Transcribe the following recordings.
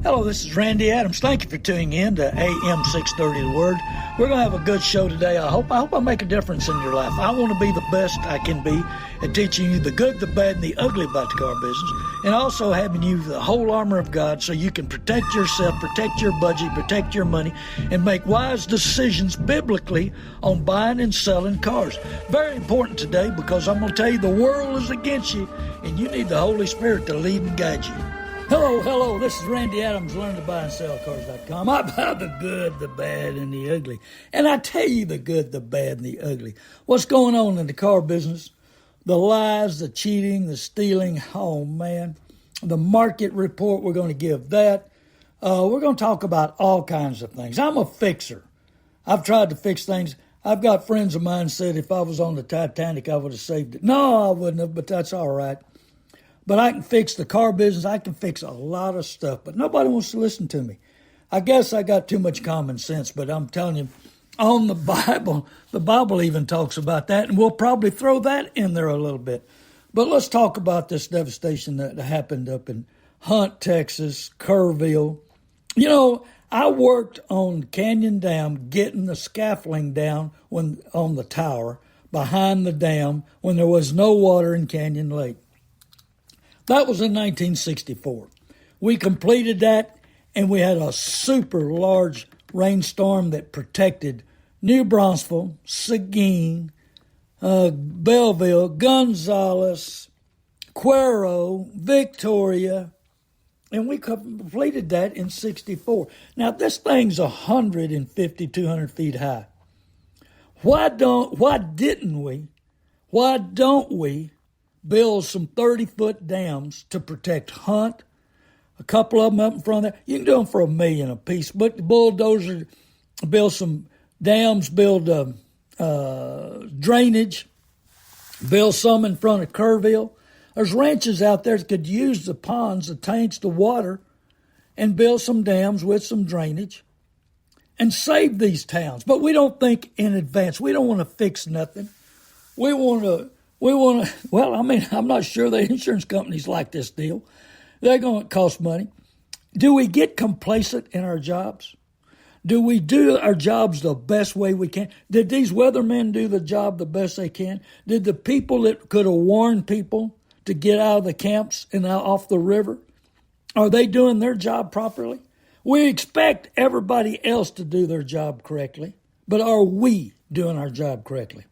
Hello, this is Randy Adams. Thank you for tuning in to AM 630 The Word. We're going to have a good show today. I hope I make a difference in your life. I want to be the best I can be at teaching you the good, the bad, and the ugly about the car business, and also having you the whole armor of God so you can protect yourself, protect your budget, protect your money, and make wise decisions biblically on buying and selling cars. Very important today because I'm going to tell you the world is against you, and you need the Holy Spirit to lead and guide you. Hello, this is Randy Adams, LearnToBuyAndSellCars.com. I buy the good, the bad, and the ugly. And I tell you the good, the bad, and the ugly. What's going on in the car business? The lies, the cheating, the stealing. Oh, man. The market report, we're going to give that. We're going to talk about all kinds of things. I'm a fixer. I've tried to fix things. I've got friends of mine said if I was on the Titanic, I would have saved it. No, I wouldn't have, but that's all right. But I can fix the car business. I can fix a lot of stuff, but nobody wants to listen to me. I guess I got too much common sense, but I'm telling you, on the Bible even talks about that, and we'll probably throw that in there a little bit. But let's talk about this devastation that happened up in Hunt, Texas, Kerrville. You know, I worked on Canyon Dam getting the scaffolding down on the tower behind the dam when there was no water in Canyon Lake. That was in 1964. We completed that, and we had a super large rainstorm that protected New Braunfels, Seguin, Belleville, Gonzales, Cuero, Victoria, and we completed that in 64. Now, this thing's 150, 200 feet high. Why don't we build some 30-foot dams to protect Hunt, a couple of them up in front of there. You can do them for $1 million a piece, but the bulldozer build some dams, build drainage, build some in front of Kerrville. There's ranches out there that could use the ponds, the tanks, the water, and build some dams with some drainage and save these towns. But we don't think in advance. We don't want to fix nothing. I'm not sure the insurance companies like this deal. They're going to cost money. Do we get complacent in our jobs? Do we do our jobs the best way we can? Did these weathermen do the job the best they can? Did the people that could have warned people to get out of the camps and out off the river, are they doing their job properly? We expect everybody else to do their job correctly, but are we doing our job correctly?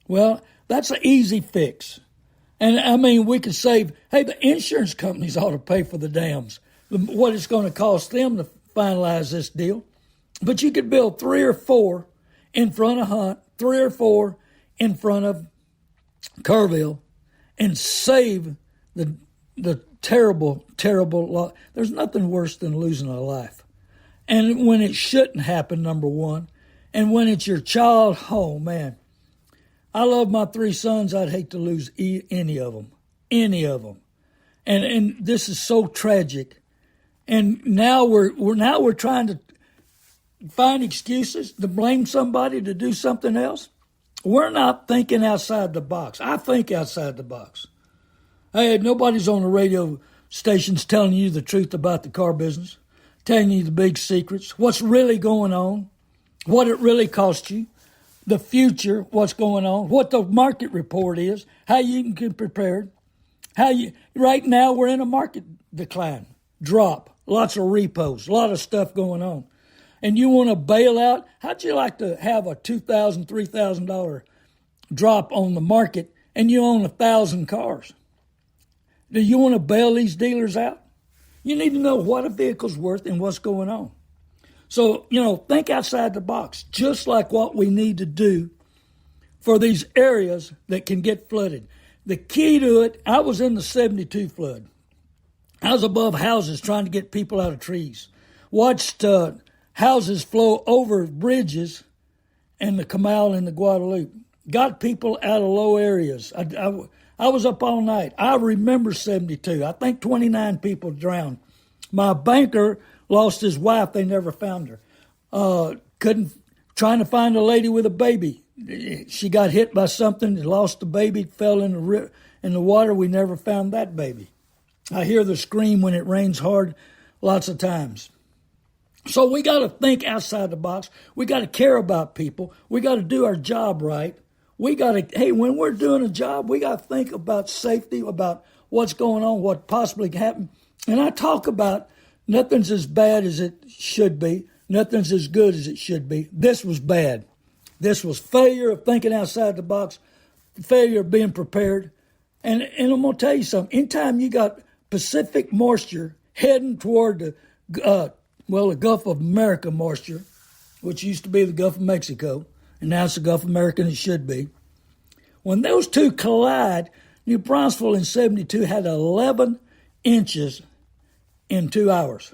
Well, that's an easy fix. And I mean, we could save, hey, the insurance companies ought to pay for the dams, what it's going to cost them to finalize this deal. But you could build 3 or 4 in front of Hunt, 3 or 4 in front of Kerrville, and save the terrible, terrible loss. There's nothing worse than losing a life. And when it shouldn't happen, number one, and when it's your child, oh, man. I love my 3 sons. I'd hate to lose any of them. And this is so tragic. And now we're trying to find excuses to blame somebody to do something else. We're not thinking outside the box. I think outside the box. Hey, nobody's on the radio stations telling you the truth about the car business, telling you the big secrets, what's really going on, what it really cost you. The future, what's going on, what the market report is, how you can get prepared. Right now we're in a market decline, drop, lots of repos, a lot of stuff going on. And you want to bail out? How'd you like to have a $2,000, $3,000 drop on the market and you own 1,000 cars? Do you want to bail these dealers out? You need to know what a vehicle's worth and what's going on. So, think outside the box, just like what we need to do for these areas that can get flooded. The key to it, I was in the 72 flood. I was above houses trying to get people out of trees. Watched houses flow over bridges and the Canal and the Guadalupe. Got people out of low areas. I was up all night. I remember 72. I think 29 people drowned. My banker lost his wife. They never found her. Trying to find a lady with a baby. She got hit by something, lost the baby, fell in the water. We never found that baby. I hear the scream when it rains hard lots of times. So we got to think outside the box. We got to care about people. We got to do our job right. We got to, hey, when we're doing a job, we got to think about safety, about what's going on, what possibly can happen. And I talk about nothing's as bad as it should be. Nothing's as good as it should be. This was bad. This was failure of thinking outside the box, failure of being prepared. And I'm going to tell you something. Anytime you got Pacific moisture heading toward the Gulf of America moisture, which used to be the Gulf of Mexico, and now it's the Gulf of America, and it should be. When those two collide, New Braunfels in 72 had 11 inches in 2 hours.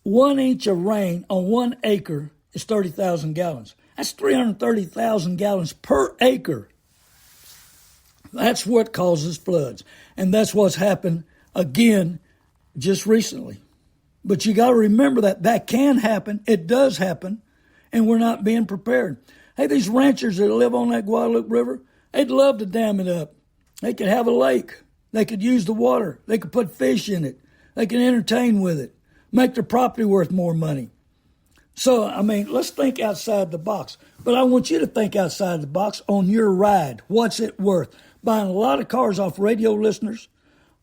1 inch of rain on 1 acre is 30,000 gallons. That's 330,000 gallons per acre. That's what causes floods. And that's what's happened again just recently. But you got to remember that can happen. It does happen. And we're not being prepared. Hey, these ranchers that live on that Guadalupe River, they'd love to dam it up. They could have a lake. They could use the water. They could put fish in it. They can entertain with it. Make their property worth more money. So, I mean, let's think outside the box. But I want you to think outside the box on your ride. What's it worth? Buying a lot of cars off radio listeners,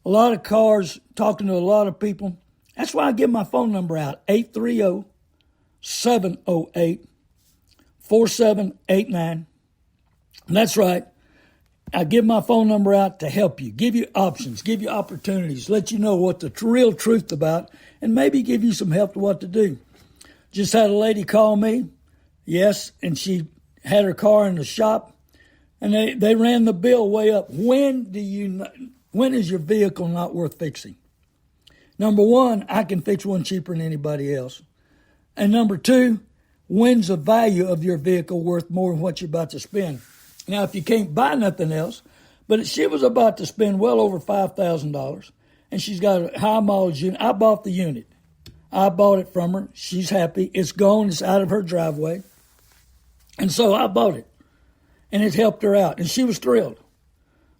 a lot of cars, talking to a lot of people. That's why I give my phone number out, 830-708-4789. That's right. I give my phone number out to help you, give you options, give you opportunities, let you know what the real truth about, and maybe give you some help to what to do. Just had a lady call me, yes, and she had her car in the shop, and they ran the bill way up. When is your vehicle not worth fixing? Number one, I can fix one cheaper than anybody else. And number two, when's the value of your vehicle worth more than what you're about to spend? Now, if you can't buy nothing else, but she was about to spend well over $5,000, and she's got a high mileage unit. I bought the unit. I bought it from her. She's happy. It's gone. It's out of her driveway. And so I bought it, and it helped her out, and she was thrilled.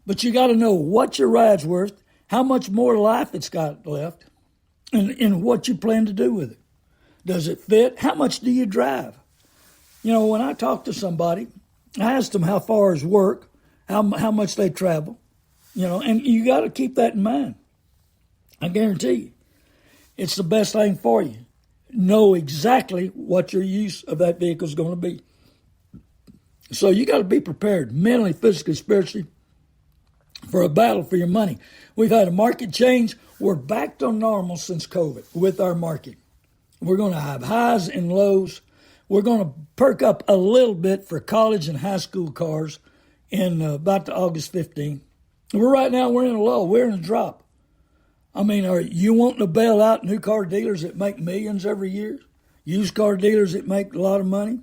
But you got to know what your ride's worth, how much more life it's got left, and what you plan to do with it. Does it fit? How much do you drive? You know, when I talk to somebody, I ask them how far is work, how much they travel, you know, and you got to keep that in mind. I guarantee you, it's the best thing for you. Know exactly what your use of that vehicle is going to be. So you got to be prepared mentally, physically, spiritually for a battle for your money. We've had a market change. We're back to normal since COVID with our market. We're going to have highs and lows. We're going to perk up a little bit for college and high school cars in about August 15th. Right now, we're in a lull. We're in a drop. I mean, are you wanting to bail out new car dealers that make millions every year? Used car dealers that make a lot of money?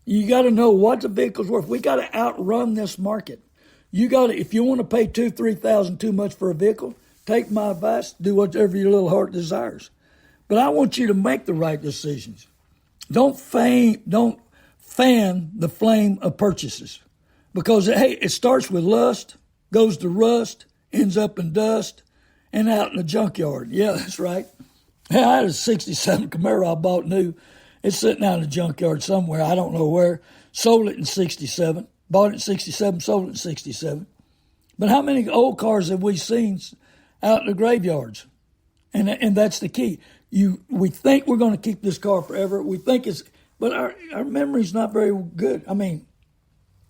You got to know what the vehicle's worth. We got to outrun this market. You got to, if you want to pay $2,000, $3,000 too much for a vehicle, take my advice, do whatever your little heart desires. But I want you to make the right decisions. Don't fan the flame of purchases. Because, hey, it starts with lust, goes to rust, ends up in dust, and out in the junkyard. Yeah, that's right. Hey, I had a 67 Camaro I bought new. It's sitting out in the junkyard somewhere. I don't know where. Sold it in 67. Bought it in 67, sold it in 67. But how many old cars have we seen out in the graveyards? And that's the key. We think we're going to keep this car forever. We think but our memory's not very good. I mean,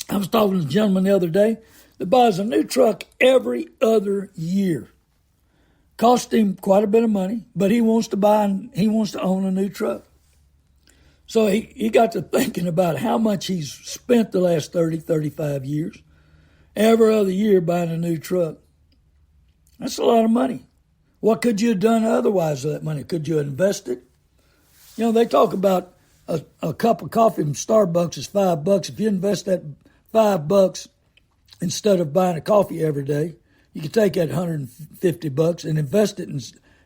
I was talking to a gentleman the other day that buys a new truck every other year. Cost him quite a bit of money, but he wants to own a new truck. So he got to thinking about how much he's spent the last 30, 35 years, every other year buying a new truck. That's a lot of money. What could you have done otherwise with that money? Could you have invested? You know, they talk about a cup of coffee from Starbucks is $5. If you invest that $5 instead of buying a coffee every day, you could take that $150 and invest it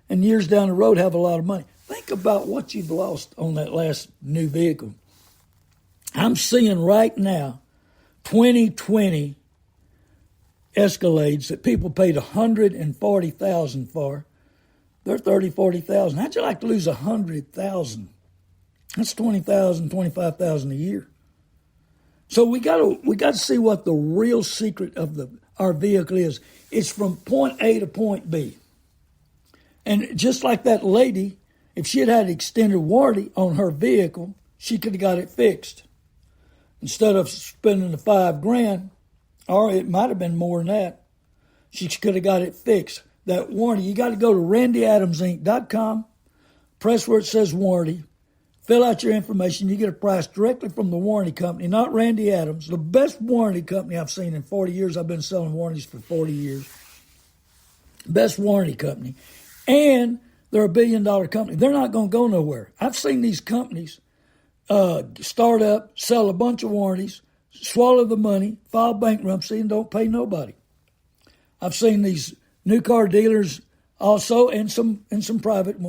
and years down the road have a lot of money. Think about what you've lost on that last new vehicle. I'm seeing right now 2020 Escalades that people paid $140,000 for they're 30, 40,000. How'd you like to lose 100,000? That's 20,000, 25,000 a year. So we got to see what the real secret of our vehicle is. It's from point A to point B. And just like that lady, if she had had extended warranty on her vehicle, she could have got it fixed. Instead of spending the $5,000, or it might have been more than that, she could have got it fixed. That warranty, you got to go to randyadamsinc.com, press where it says warranty, fill out your information. You get a price directly from the warranty company, not Randy Adams, the best warranty company I've seen in 40 years. I've been selling warranties for 40 years. Best warranty company. And they're a $1 billion company. They're not going to go nowhere. I've seen these companies start up, sell a bunch of warranties, swallow the money, file bankruptcy, and don't pay nobody. I've seen these new car dealers also, and some private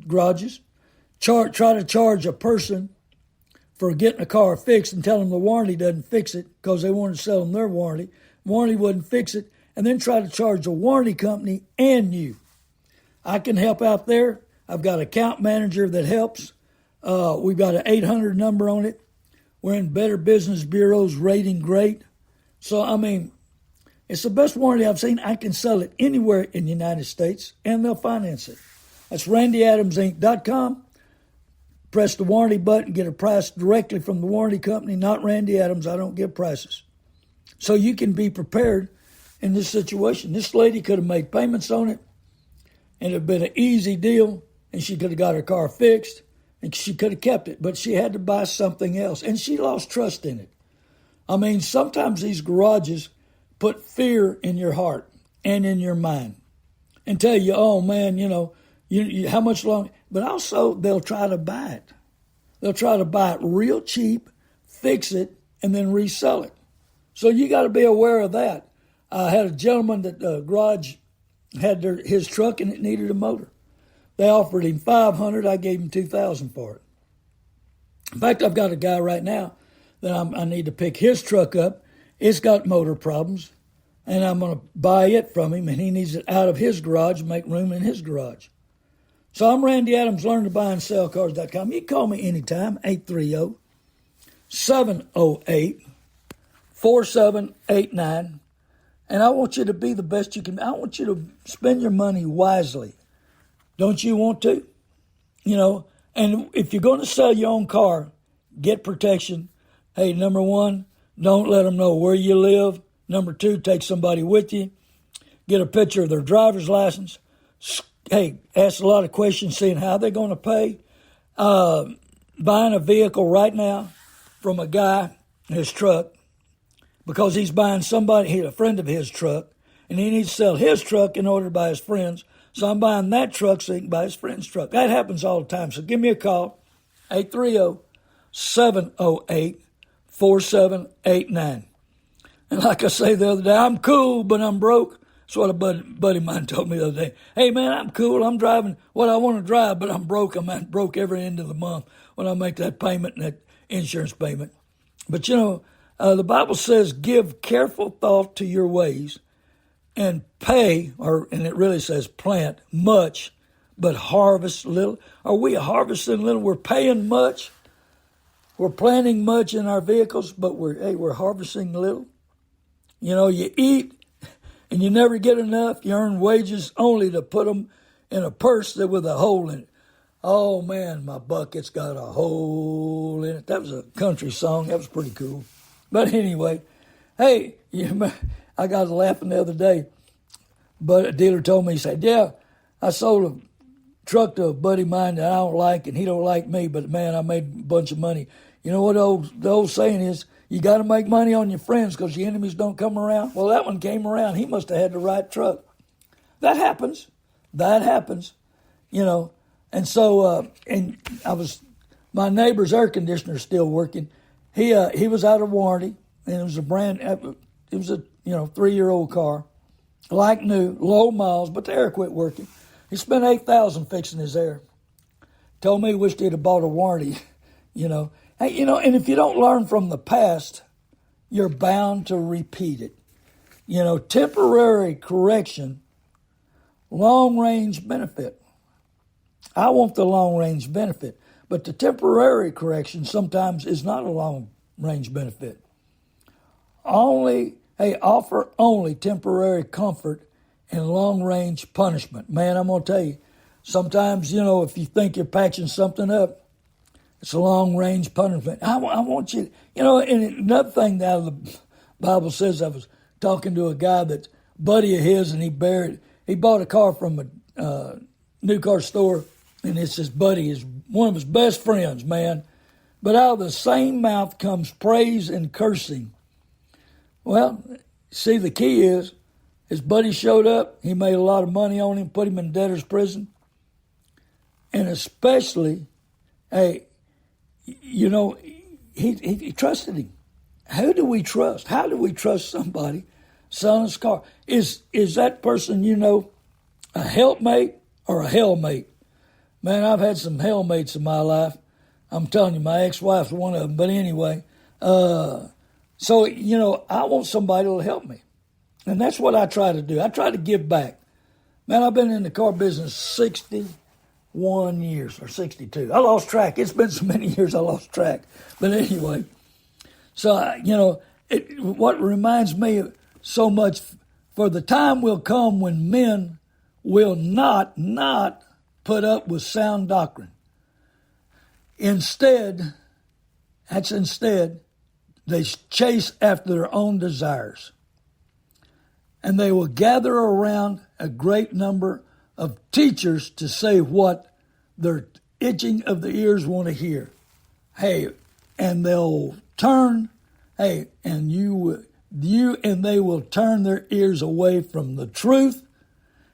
garages, try to charge a person for getting a car fixed and tell them the warranty doesn't fix it because they want to sell them their warranty. Warranty wouldn't fix it, and then try to charge the warranty company and you. I can help out there. I've got an account manager that helps. We've got an 800 number on it. We're in Better Business Bureau's rating great. So, I mean, it's the best warranty I've seen. I can sell it anywhere in the United States, and they'll finance it. That's randyadamsinc.com. Press the warranty button, get a price directly from the warranty company, not Randy Adams. I don't give prices. So you can be prepared in this situation. This lady could have made payments on it, and it would have been an easy deal, and she could have got her car fixed, and she could have kept it, but she had to buy something else, and she lost trust in it. I mean, sometimes these garages put fear in your heart and in your mind and tell you, oh, man, you how much longer? But also, they'll try to buy it. They'll try to buy it real cheap, fix it, and then resell it. So you got to be aware of that. I had a gentleman that garage had his truck and it needed a motor. They offered him $500. I gave him $2,000 for it. In fact, I've got a guy right now that I need to pick his truck up. It's got motor problems, and I'm going to buy it from him, and he needs it out of his garage, make room in his garage. So I'm Randy Adams, learn-to-buy-and-sell-cars.com. You can call me anytime, 830-708-4789. And I want you to be the best you can. I want you to spend your money wisely. Don't you want to? And if you're going to sell your own car, get protection. Hey, number one, don't let them know where you live. Number two, take somebody with you. Get a picture of their driver's license. Hey, ask a lot of questions, seeing how they're going to pay. Buying a vehicle right now from a guy, his truck, because he's buying a friend of his truck, and he needs to sell his truck in order to buy his friend's. So I'm buying that truck so he can buy his friend's truck. That happens all the time. So give me a call, 830-708-4789. And like I say the other day, I'm cool, but I'm broke. That's what a buddy of mine told me the other day. Hey, man, I'm cool. I'm driving what I want to drive, but I'm broke. I'm broke every end of the month when I make that payment and that insurance payment. But, the Bible says, give careful thought to your ways and pay, and it really says plant much, but harvest little. Are we harvesting little? We're paying much. We're planting much in our vehicles, but we're harvesting little. You eat and you never get enough. You earn wages only to put them in a purse with a hole in it. Oh, man, my bucket's got a hole in it. That was a country song. That was pretty cool. But anyway, hey, I got laughing the other day. But a dealer told me, he said, yeah, I sold a truck to a buddy of mine that I don't like, and he don't like me, but, man, I made a bunch of money. You know what the old saying is? You got to make money on your friends because your enemies don't come around. Well, that one came around. He must have had the right truck. That happens. And so, my neighbor's air conditioner still working. He was out of warranty, and it was a 3-year-old car, like new, low miles, but the air quit working. He spent $8,000 fixing his air. Told me he wished he'd have bought a warranty, Hey, and if you don't learn from the past, you're bound to repeat it. Temporary correction, long-range benefit. I want the long-range benefit. But the temporary correction sometimes is not a long-range benefit. Offer only temporary comfort and long-range punishment. Man, I'm going to tell you, sometimes, if you think you're patching something up, it's a long-range punishment. I want you, and another thing out of the Bible says, I was talking to a guy that's buddy of his, and he bought a car from a new car store, and it's his buddy, is one of his best friends, man. But out of the same mouth comes praise and cursing. Well, see, the key is his buddy showed up. He made a lot of money on him, put him in debtor's prison. And especially, he trusted him. Who do we trust? How do we trust somebody selling his car? Is that person, a helpmate or a hellmate? Man, I've had some hellmates in my life. I'm telling you, my ex-wife's one of them. But anyway, so, I want somebody to help me. And that's what I try to do. I try to give back. Man, I've been in the car business 61 years or 62. I lost track. It's been so many years I lost track. But anyway, so, what reminds me so much, for the time will come when men will not put up with sound doctrine. Instead, they chase after their own desires. And they will gather around a great number of teachers to say what their itching of the ears want to hear. And they'll turn, and they will turn their ears away from the truth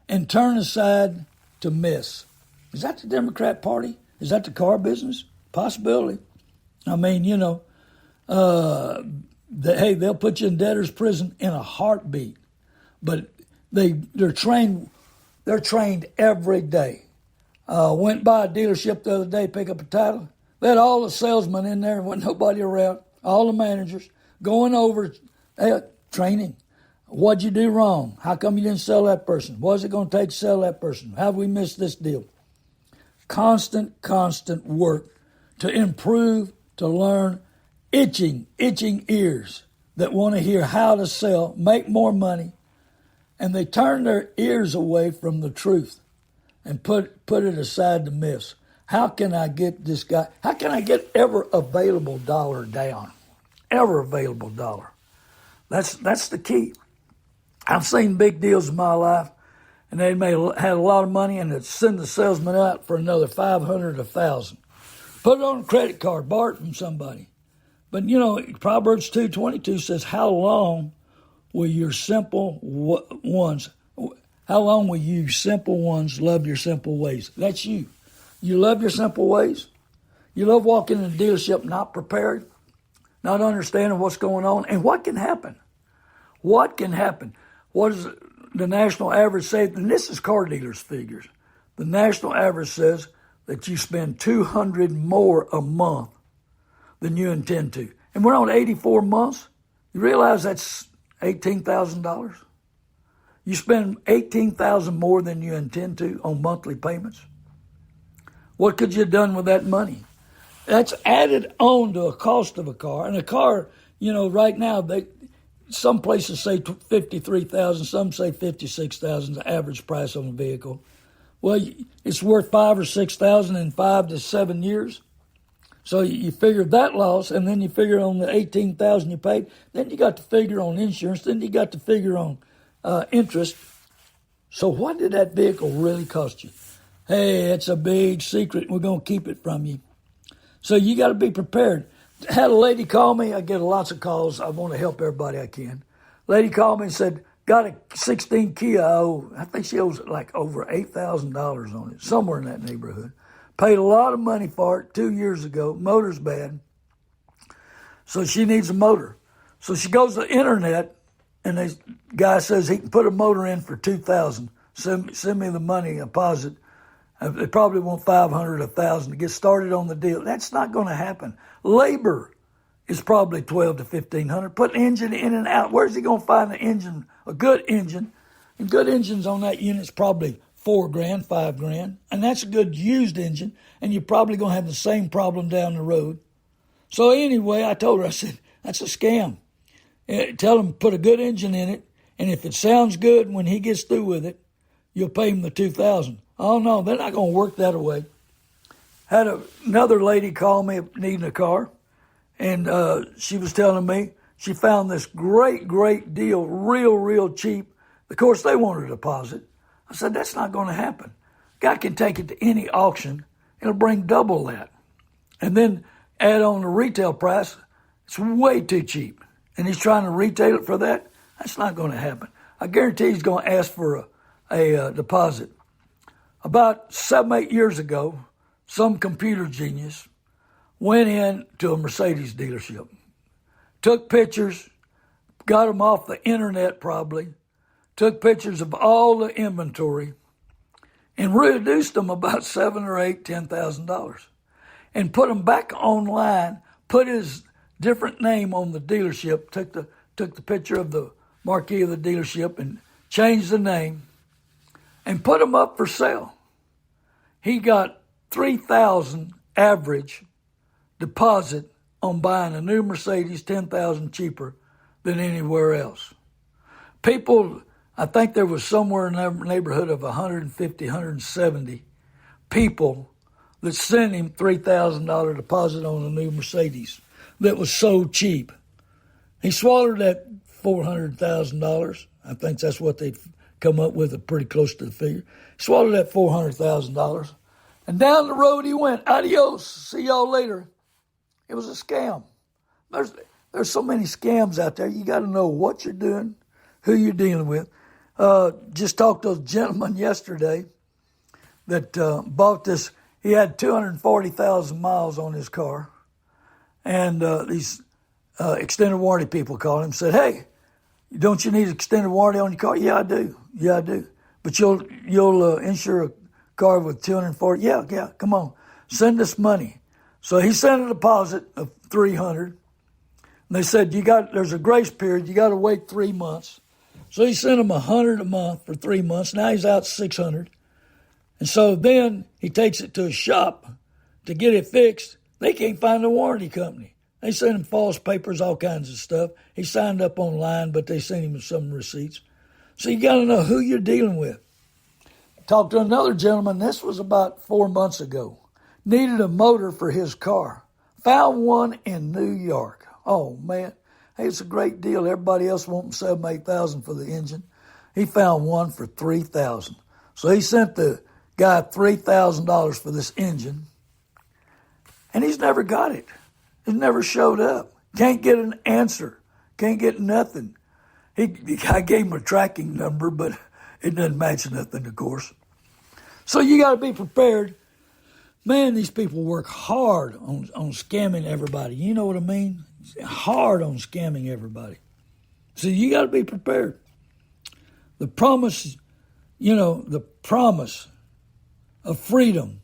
and turn aside to miss. Is that the Democrat Party? Is that the car business? Possibility. I mean, they'll put you in debtor's prison in a heartbeat. But they're trained every day. Went by a dealership the other day, pick up a title. They had all the salesmen in there, wasn't nobody around, all the managers going over training. What'd you do wrong? How come you didn't sell that person? What's it going to take to sell that person? How have we missed this deal? Constant work to improve, to learn, itching ears that want to hear how to sell, make more money, and they turn their ears away from the truth and put it aside to miss. How can I get this guy? How can I get every available dollar down? Every available dollar. That's the key. I've seen big deals in my life, and they had a lot of money, and they'd send the salesman out for another $500 or $1,000. Put it on a credit card, borrow it from somebody. But, Proverbs 2:22 says, how long will you simple ones love your simple ways? That's you. You love your simple ways? You love walking in a dealership not prepared, not understanding what's going on? And what can happen? What can happen? What does the national average say? And this is car dealers' figures. The national average says that you spend $200 more a month than you intend to. And we're on 84 months. You realize that's $18,000? You spend $18,000 more than you intend to on monthly payments. What could you have done with that money? That's added on to a cost of a car. And a car, right now, some places say $53,000, some say $56,000, the average price on a vehicle. Well, it's worth $5,000 or $6,000 in 5 to 7 years. So you figure that loss, and then you figure on the $18,000 you paid. Then you got to figure on insurance. Then you got to figure on interest. So what did that vehicle really cost you? Hey, it's a big secret. We're going to keep it from you. So you got to be prepared. Had a lady call me. I get lots of calls. I want to help everybody I can. Lady called me and said, got a 16 Kia. I think she owes like over $8,000 on it, somewhere in that neighborhood. Paid a lot of money for it 2 years ago. Motor's bad. So she needs a motor. So she goes to the internet, and the guy says he can put a motor in for $2,000. Send me the money, deposit. They probably want $500 or $1,000 to get started on the deal. That's not going to happen. Labor is probably $1,200 to $1,500. Put an engine in and out. Where's he going to find the engine? A good engine. And good engines on that unit is probably $4,000, $5,000, and that's a good used engine, and you're probably going to have the same problem down the road. So anyway, I told her, I said, that's a scam. Tell him put a good engine in it, and if it sounds good when he gets through with it, you'll pay him the $2,000. Oh no, they're not going to work that away. Had another lady call me needing a car, and she was telling me she found this great deal, real cheap. Of course, they wanted a deposit. I said, that's not going to happen. Guy can take it to any auction. It'll bring double that. And then add on the retail price. It's way too cheap. And he's trying to retail it for that. That's not going to happen. I guarantee he's going to ask for a deposit. About 7-8 years ago, some computer genius went in to a Mercedes dealership, took pictures, got them off the internet probably, took pictures of all the inventory, and reduced them about $7,000 or $10,000, and put them back online. Put his different name on the dealership. Took the picture of the marquee of the dealership and changed the name, and put them up for sale. He got $3,000 average deposit on buying a new Mercedes, $10,000 cheaper than anywhere else. People, I think there was somewhere in the neighborhood of 150, 170 people that sent him $3,000 deposit on a new Mercedes that was so cheap. He swallowed that $400,000. I think that's what they've come up with, pretty close to the figure. He swallowed that $400,000. And down the road he went. Adios. See y'all later. It was a scam. There's so many scams out there. You got to know what you're doing, who you're dealing with. Just talked to a gentleman yesterday that bought this. He had 240,000 miles on his car. And these extended warranty people called him and said, hey, don't you need extended warranty on your car? Yeah, I do. But you'll insure a car with 240? Yeah, come on. Send us money. So he sent a deposit of $300. And they said, there's a grace period. You got to wait 3 months. So he sent him $100 a month for 3 months. Now he's out $600. And so then he takes it to a shop to get it fixed. They can't find the warranty company. They sent him false papers, all kinds of stuff. He signed up online, but they sent him some receipts. So you got to know who you're dealing with. Talked to another gentleman. This was about 4 months ago. Needed a motor for his car. Found one in New York. Oh, man. Hey, it's a great deal. Everybody else wanting $7,000, $8,000 for the engine. He found one for $3,000. So he sent the guy $3,000 for this engine. And he's never got it. It never showed up. Can't get an answer. Can't get nothing. I gave him a tracking number, but it doesn't match nothing, of course. So you got to be prepared. Man, these people work hard on scamming everybody. You know what I mean? Hard on scamming everybody. So you got to be prepared. The promise of freedom,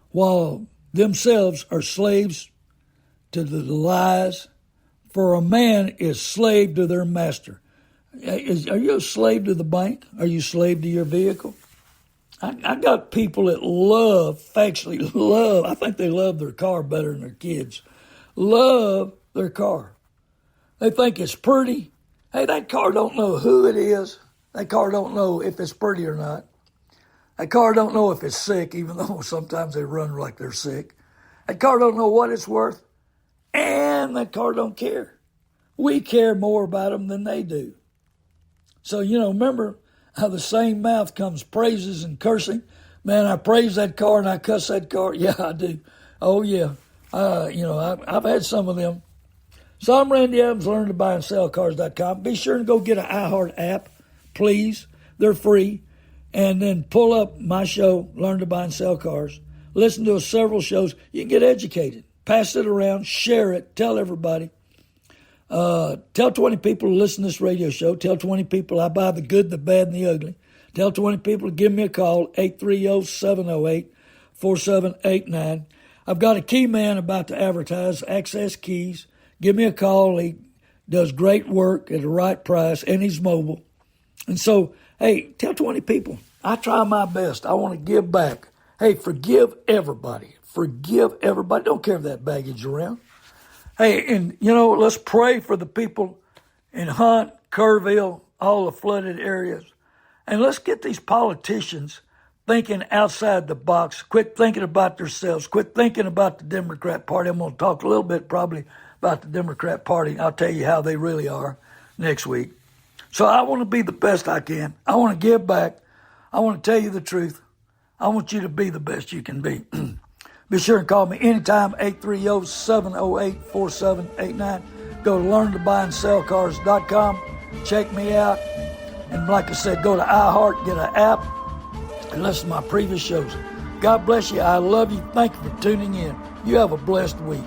while themselves are slaves to the lies, for a man is slave to their master. Are you a slave to the bank? Are you a slave to your vehicle? I got people that I think they love their car better than their kids. Love their car. They think it's pretty. Hey, that car don't know who it is. That car don't know if it's pretty or not. That car don't know if it's sick, even though sometimes they run like they're sick. That car don't know what it's worth. And that car don't care. We care more about them than they do. So, remember how the same mouth comes praises and cursing. Man, I praise that car and I cuss that car. Yeah, I do. Oh, yeah. I've had some of them. So I'm Randy Adams, learntobuyandSellCars.com. Be sure to go get an iHeart app, please. They're free. And then pull up my show, Learn to Buy and Sell Cars. Listen to several shows. You can get educated. Pass it around. Share it. Tell everybody. Tell 20 people to listen to this radio show. Tell 20 people I buy the good, the bad, and the ugly. Tell 20 people to give me a call, 830-708-4789. I've got a key man about to advertise, Access Keys. Give me a call. He does great work at the right price, and he's mobile. And so, hey, tell 20 people I try my best. I want to give back. Hey, forgive everybody. Forgive everybody. Don't carry that baggage around. Hey, and let's pray for the people in Hunt, Kerrville, all the flooded areas. And let's get these politicians thinking outside the box. Quit thinking about themselves. Quit thinking about the Democrat Party. I'm going to talk a little bit probably about the Democrat Party. I'll tell you how they really are next week. So I want to be the best I can. I want to give back. I want to tell you the truth. I want you to be the best you can be. Be sure and call me anytime, 830-708-4789. Go to learntobuyandSellCars.com. Check me out. And like I said, go to iHeart, get an app, and listen to my previous shows. God bless you. I love you. Thank you for tuning in. You have a blessed week.